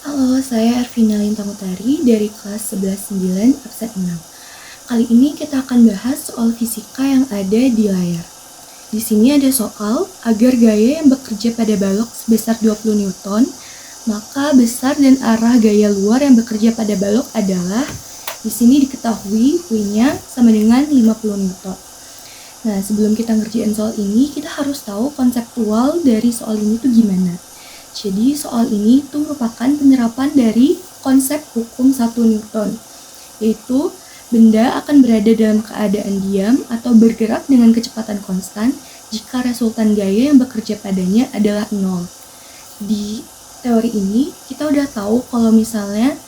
Halo, saya Ervina Lintamutari dari kelas 11-9 absen 6. Kali ini kita akan bahas soal fisika yang ada di layar. Di sini ada soal, agar gaya yang bekerja pada balok sebesar 20 Newton, maka besar dan arah gaya luar yang bekerja pada balok adalah, di sini diketahui V-nya sama dengan 50 Newton. Nah, sebelum kita ngerjain soal ini, kita harus tahu konseptual dari soal ini tuh gimana. Jadi soal ini tuh merupakan penerapan dari konsep hukum 1 Newton, yaitu benda akan berada dalam keadaan diam atau bergerak dengan kecepatan konstan jika resultan gaya yang bekerja padanya adalah 0. Di teori ini kita udah tahu kalau misalnya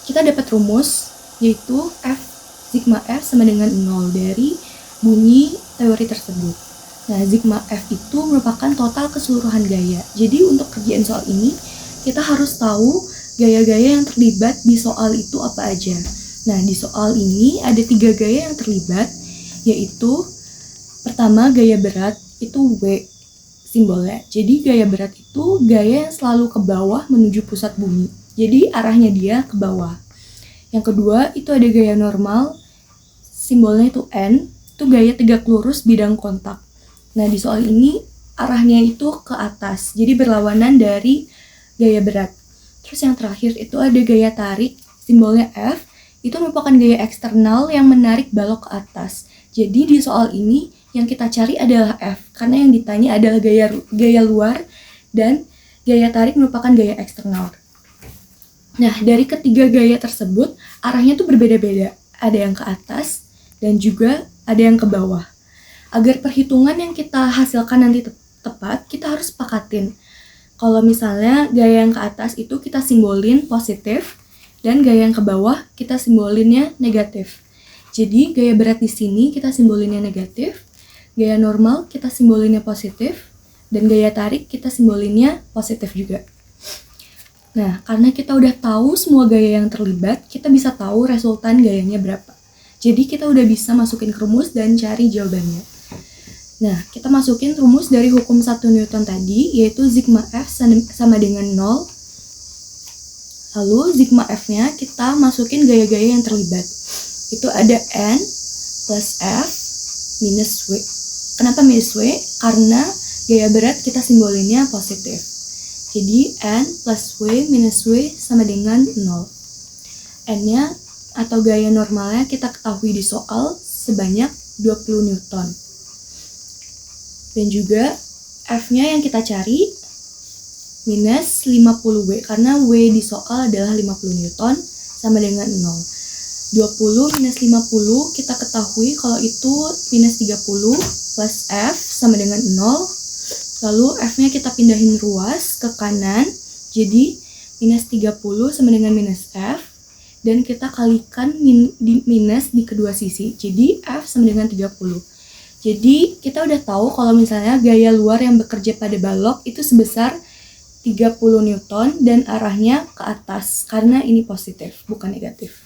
kita dapat rumus, yaitu F sigma F sama dengan 0 dari bunyi teori tersebut. Nah, sigma F itu merupakan total keseluruhan gaya. Jadi untuk kerjaan soal ini, kita harus tahu gaya-gaya yang terlibat di soal itu apa aja. Nah, di soal ini ada 3 gaya yang terlibat, yaitu pertama gaya berat, itu W simbolnya. Jadi gaya berat itu gaya yang selalu ke bawah menuju pusat bumi. Jadi arahnya dia ke bawah. Yang kedua, itu ada gaya normal, simbolnya itu N, itu gaya tegak lurus bidang kontak. Nah, di soal ini arahnya itu ke atas, jadi berlawanan dari gaya berat. Terus yang terakhir itu ada gaya tarik, simbolnya F, itu merupakan gaya eksternal yang menarik balok ke atas. Jadi di soal ini yang kita cari adalah F, karena yang ditanya adalah gaya luar dan gaya tarik merupakan gaya eksternal. Nah, dari ketiga gaya tersebut, arahnya tuh berbeda-beda. Ada yang ke atas dan juga ada yang ke bawah. Agar perhitungan yang kita hasilkan nanti tepat, kita harus sepakatin. Kalau misalnya gaya yang ke atas itu kita simbolin positif, dan gaya yang ke bawah kita simbolinnya negatif. Jadi gaya berat di sini kita simbolinnya negatif, gaya normal kita simbolinnya positif, dan gaya tarik kita simbolinnya positif juga. Nah, karena kita udah tahu semua gaya yang terlibat, kita bisa tahu resultan gayanya berapa. Jadi kita udah bisa masukin ke rumus dan cari jawabannya. Nah, kita masukin rumus dari hukum 1 Newton tadi, yaitu sigma F sama dengan 0. Lalu sigma F-nya kita masukin gaya-gaya yang terlibat. Itu ada N plus F minus W. Kenapa minus W? Karena gaya berat kita simbolinnya positif. Jadi N plus W minus W sama dengan 0. N-nya atau gaya normalnya kita ketahui di soal sebanyak 20 Newton. Dan juga F-nya yang kita cari minus 50W, karena W di soal adalah 50 Newton sama dengan 0. 20 minus 50 kita ketahui kalau itu minus 30 plus F sama dengan 0. Lalu F-nya kita pindahin ruas ke kanan, jadi minus 30 sama dengan minus F. Dan kita kalikan minus di kedua sisi, jadi F sama dengan 30. Jadi kita udah tahu kalau misalnya gaya luar yang bekerja pada balok itu sebesar 30 Newton dan arahnya ke atas karena ini positif, bukan negatif.